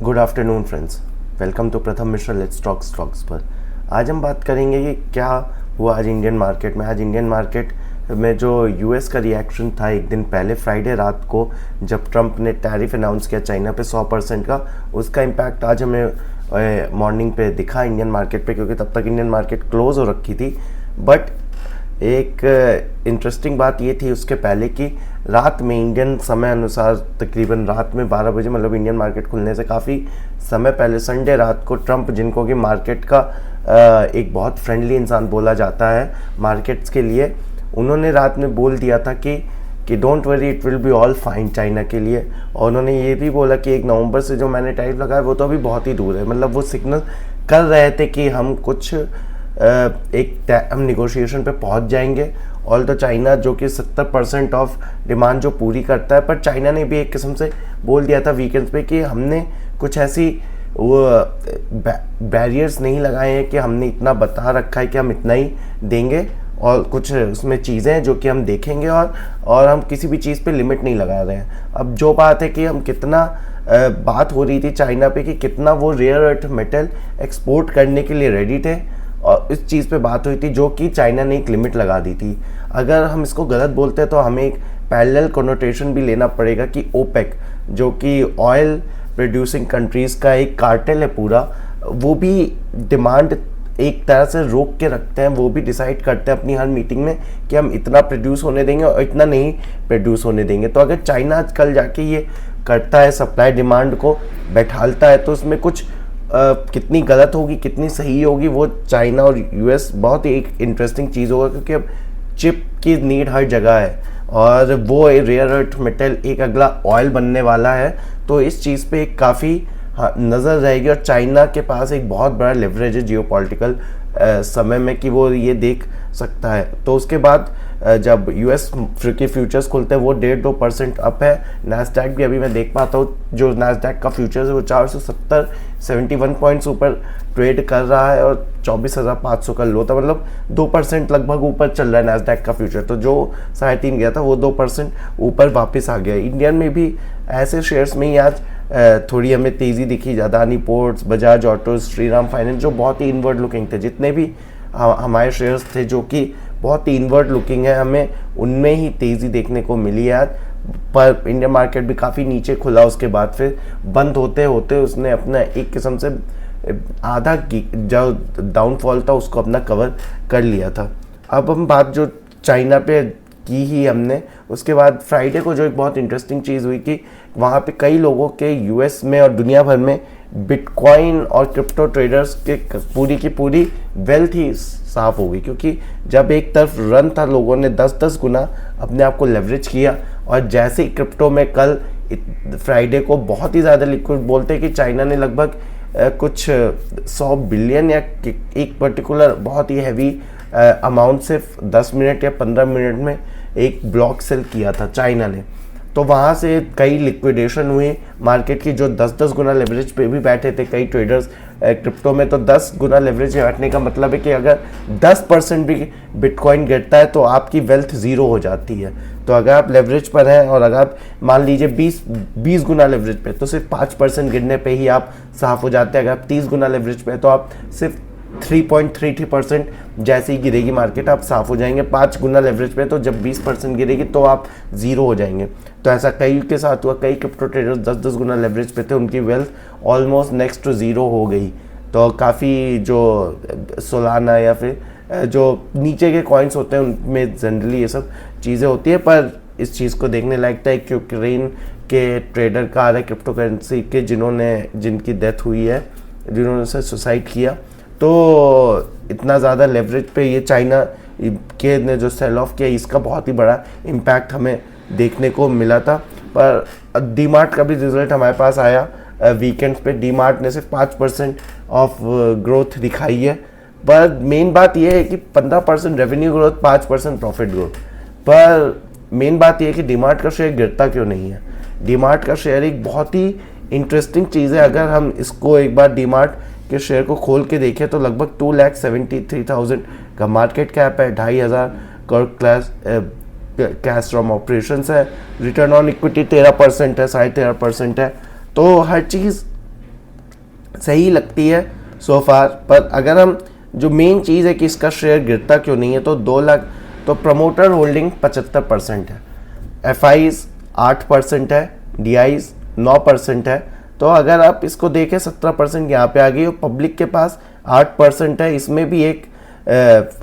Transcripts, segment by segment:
Good afternoon friends, welcome to Pratham Mishra let's talk stocks पर। आज हम बात करेंगे कि क्या हुआ आज इंडियन मार्केट में। आज इंडियन मार्केट में जो यूएस का रिएक्शन था एक दिन पहले फ्राइडे रात को जब ट्रंप ने टैरिफ अनाउंस किया चाइना पे 100% का, उसका इम्पैक्ट आज हमें मॉर्निंग पे दिखा इंडियन मार्केट पे, क्योंकि तब तक इंडियन मार्केट क्लोज हो रखी थी। बट एक इंटरेस्टिंग बात ये थी उसके पहले कि रात में इंडियन समय अनुसार तकरीबन रात में 12 बजे, मतलब इंडियन मार्केट खुलने से काफ़ी समय पहले संडे रात को ट्रंप, जिनको कि मार्केट का एक बहुत फ्रेंडली इंसान बोला जाता है मार्केट्स के लिए, उन्होंने रात में बोल दिया था कि don't worry it will be all fine China के लिए। और उन्होंने ये भी बोला कि 1 नवंबर से जो मैंने टैरिफ लगाया वो तो अभी बहुत ही दूर है। मतलब वो सिग्नल कर रहे थे कि हम कुछ हम निगोशिएशन पे पहुंच जाएंगे। ऑल तो चाइना जो कि 70% ऑफ डिमांड जो पूरी करता है, पर चाइना ने भी एक किस्म से बोल दिया था वीकेंड्स पे कि हमने कुछ ऐसी वो बैरियर्स नहीं लगाए हैं कि हमने इतना बता रखा है कि हम इतना ही देंगे, और कुछ उसमें चीज़ें हैं जो कि हम देखेंगे, और हम किसी भी चीज़ पे लिमिट नहीं लगा रहे हैं। अब जो बात है कि हम कितना बात हो रही थी चाइना पे कि कितना वो रेयर अर्थ मेटल एक्सपोर्ट करने के लिए रेडी थे, और इस चीज़ पे बात हुई थी जो कि चाइना ने एक लिमिट लगा दी थी। अगर हम इसको गलत बोलते हैं तो हमें एक पैरेलल कोनोटेशन भी लेना पड़ेगा कि ओपेक, जो कि ऑयल प्रोड्यूसिंग कंट्रीज़ का एक कार्टेल है पूरा, वो भी डिमांड एक तरह से रोक के रखते हैं। वो भी डिसाइड करते हैं अपनी हर मीटिंग में कि हम इतना प्रोड्यूस होने देंगे और इतना नहीं प्रोड्यूस होने देंगे। तो अगर चाइना कल जाके ये करता है, सप्लाई डिमांड को बैठालता है, तो उसमें कुछ कितनी गलत होगी कितनी सही होगी वो चाइना और यूएस बहुत ही एक इंटरेस्टिंग चीज़ होगा, क्योंकि अब चिप की नीड हर जगह है और वो रेयर अर्थ मेटल एक अगला ऑयल बनने वाला है। तो इस चीज़ पे एक काफ़ी नज़र रहेगी, और चाइना के पास एक बहुत बड़ा लेवरेज है जियोपॉलिटिकल समय में कि वो ये देख सकता है। तो उसके बाद जब यूएस के फ्यूचर्स खुलते हैं वो 1.5-2% अप है। नैस्डैक भी अभी मैं देख पाता हूँ, जो नैस्डैक का फ्यूचर्स है वो 471 पॉइंट्स ऊपर ट्रेड कर रहा है, और 24,500 का लो था। मतलब 2% लगभग ऊपर चल रहा है नैस्डैक का फ्यूचर। तो जो 3.5 गया था वो 2% ऊपर वापस आ गया। इंडियन में भी ऐसे शेयर्स में ही आज थोड़ी हमें तेज़ी दिखी। Adani ports, Bajaj autos, Shriram finance जो बहुत ही इनवर्ड लुकिंग थे, जितने भी हमारे शेयर्स थे जो कि बहुत ही इनवर्ड लुकिंग है, हमें उनमें ही तेज़ी देखने को मिली है आज। पर इंडियन मार्केट भी काफ़ी नीचे खुला, उसके बाद फिर बंद होते होते उसने अपना एक किस्म से आधा जो डाउनफॉल था उसको अपना कवर कर लिया था। अब हम बात जो चाइना पे की ही हमने, उसके बाद फ्राइडे को जो एक बहुत इंटरेस्टिंग चीज़ हुई कि वहाँ पे कई लोगों के यूएस में और दुनिया भर में बिटकॉइन और क्रिप्टो ट्रेडर्स के पूरी की पूरी वेल्थ ही साफ हो गई, क्योंकि जब एक तरफ रन था लोगों ने 10-10 गुना अपने आप को लेवरेज किया, और जैसे ही क्रिप्टो में कल फ्राइडे को बहुत ही ज़्यादा लिक्विड बोलते हैं कि चाइना ने लगभग कुछ 100 बिलियन या एक पर्टिकुलर बहुत ही हैवी अमाउंट सिर्फ 10 मिनट या 15 मिनट में एक ब्लॉक सेल किया था चाइना ने। तो वहाँ से कई लिक्विडेशन हुई मार्केट की, जो 10-10 गुना लेवरेज पे भी बैठे थे कई ट्रेडर्स क्रिप्टो में। तो 10 गुना लेवरेज बैठने का मतलब है कि अगर 10% भी बिटकॉइन गिरता है तो आपकी वेल्थ ज़ीरो हो जाती है। तो अगर आप लेवरेज पर हैं और अगर आप मान लीजिए 20 गुना लेवरेज पे, तो सिर्फ 5% गिरने पे ही आप साफ़ हो जाते हैं। अगर आप 30 गुना लेवरेज पे तो आप सिर्फ 3.33% जैसे ही गिरेगी मार्केट आप साफ़ हो जाएंगे। 5 गुना लेवरेज पे तो जब 20% गिरेगी तो आप ज़ीरो हो जाएंगे। तो ऐसा कई के साथ हुआ, कई क्रिप्टो ट्रेडर्स 10-10 गुना लेवरेज पे थे, उनकी wealth almost next to zero हो गई। तो काफ़ी जो सोलाना या फिर जो नीचे के कॉइन्स होते हैं उनमें जनरली ये सब चीज़ें होती है। पर इस चीज़ को देखने लायक था कि यूक्रेन के ट्रेडर का आ रहा है क्रिप्टो करेंसी के, जिनकी डेथ हुई है, जिन्होंने से सुसाइड किया। तो इतना ज़्यादा लेवरेज पे ये चाइना के ने जो सेल ऑफ किया, इसका बहुत ही बड़ा इम्पैक्ट हमें देखने को मिला था। पर डीमार्ट का भी रिजल्ट हमारे पास आया वीकेंड पे। डीमार्ट ने सिर्फ 5% ऑफ ग्रोथ दिखाई है, पर मेन बात यह है कि 15% रेवेन्यू ग्रोथ, 5% प्रॉफिट ग्रोथ। पर मेन बात यह है कि डीमार्ट का शेयर गिरता क्यों नहीं है। डीमार्ट का शेयर एक बहुत ही इंटरेस्टिंग चीज़ है। अगर हम इसको एक बार डीमार्ट के शेयर को खोल के देखें तो लगभग 2,73,000 का मार्केट कैप है, 2,500 करोड़ कैश फ्रॉम ऑपरेशंस है, रिटर्न ऑन इक्विटी 13% है, 13.5% है। तो हर चीज़ सही लगती है सो फार। पर अगर हम जो मेन चीज़ है कि इसका शेयर गिरता क्यों नहीं है, तो 2 लाख, तो प्रमोटर होल्डिंग 75% है, FIs 8% है, DIs 9% है। तो अगर आप इसको देखें 17% यहाँ पे आ गई, और पब्लिक के पास 8% है, इसमें भी एक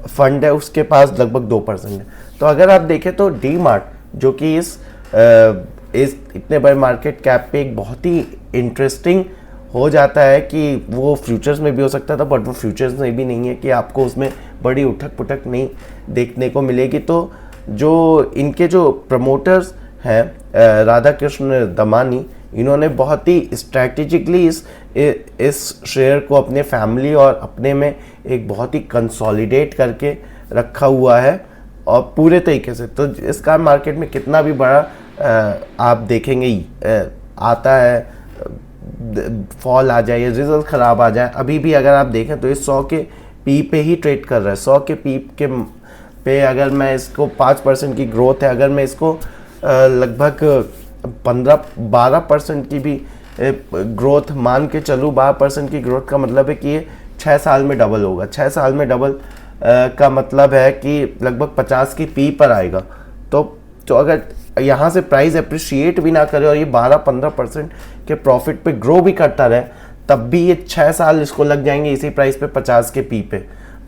फंड है उसके पास लगभग 2% है। तो अगर आप देखें तो डी मार्ट जो कि इस इतने बड़े मार्केट कैप पे एक बहुत ही इंटरेस्टिंग हो जाता है कि वो फ्यूचर्स में भी हो सकता था, बट वो फ्यूचर्स में भी नहीं है कि आपको उसमें बड़ी उठक पुठक नहीं देखने को मिलेगी। तो जो इनके जो प्रमोटर्स हैं राधा कृष्ण दमानी, इन्होंने बहुत ही स्ट्रैटेजिकली इस शेयर को अपने फैमिली और अपने में एक बहुत ही कंसोलिडेट करके रखा हुआ है और पूरे तरीके से। तो इसका मार्केट में कितना भी बड़ा आप देखेंगे आता है, फॉल आ जाए या रिजल्ट ख़राब आ जाए, अभी भी अगर आप देखें तो ये 100 के पी पे ही ट्रेड कर रहा है। 100 के पी के पे अगर मैं इसको 5% की ग्रोथ है, अगर मैं इसको लगभग 12% की भी ग्रोथ मान के चलूँ, 12% की ग्रोथ का मतलब है कि ये 6 साल में डबल होगा। 6 साल में डबल का मतलब है कि लगभग 50 की पी पर आएगा। तो अगर यहाँ से प्राइस अप्रिशिएट भी ना करे और ये 12-15% के प्रॉफिट पे ग्रो भी करता रहे, तब भी ये 6 साल इसको लग जाएंगे इसी प्राइस पे 50 के पी पे।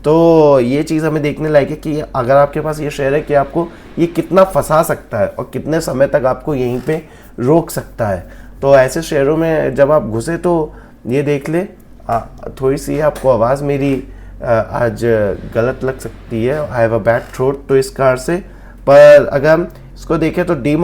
तो ये चीज़ हमें देखने लायक है कि अगर आपके पास ये शेयर है कि आपको ये कितना फंसा सकता है और कितने समय तक आपको यहीं पे रोक सकता है। तो ऐसे शेयरों में जब आप घुसे तो ये देख ले, थोड़ी सी आपको आवाज़ मेरी आज गलत लग सकती है, I have a bad throat, तो इस कार से। पर अगर हम इसको देखें तो डी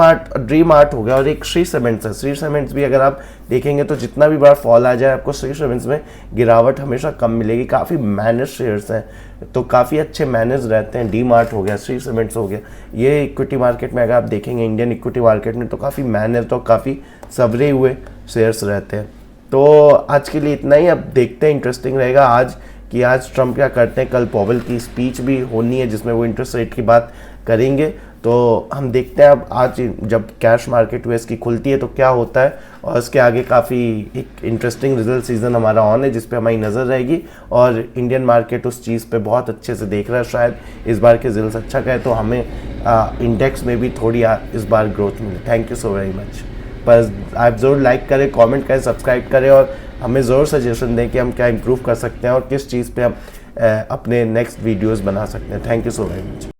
मार्ट हो गया और एक श्री सीमेंट्स है। श्री सीमेंट्स भी अगर आप देखेंगे तो जितना भी बड़ा फॉल आ जाए, आपको श्री सीमेंट्स में गिरावट हमेशा कम मिलेगी। काफ़ी मैनेज शेयर्स हैं, तो काफ़ी अच्छे मैनेज रहते हैं। डी मार्ट हो गया, श्री सीमेंट्स हो गया, ये इक्विटी मार्केट में अगर आप देखेंगे इंडियन इक्विटी मार्केट में तो काफ़ी मैनेज और काफ़ी सवरे हुए शेयर्स रहते हैं। तो आज के लिए इतना ही, अब देखते हैं, इंटरेस्टिंग रहेगा आज कि आज ट्रम्प क्या करते हैं। कल पॉवेल की स्पीच भी होनी है जिसमें वो इंटरेस्ट रेट की बात करेंगे, तो हम देखते हैं अब आज जब कैश मार्केट यूएस की खुलती है तो क्या होता है। और इसके आगे काफ़ी एक इंटरेस्टिंग रिजल्ट सीजन हमारा ऑन है जिस पे हमारी नज़र रहेगी, और इंडियन मार्केट उस चीज़ पे बहुत अच्छे से देख रहा है। शायद इस बार के रिजल्ट अच्छा कहे तो हमें इंडेक्स में भी थोड़ी इस बार ग्रोथ मिले। Thank you so very much. पर आप ज़रूर लाइक करें, कमेंट करें, सब्सक्राइब करें और हमें ज़रूर सजेशन दें कि हम क्या इम्प्रूव कर सकते हैं और किस चीज़ पे हम अपने नेक्स्ट वीडियोस बना सकते हैं। Thank you so very much.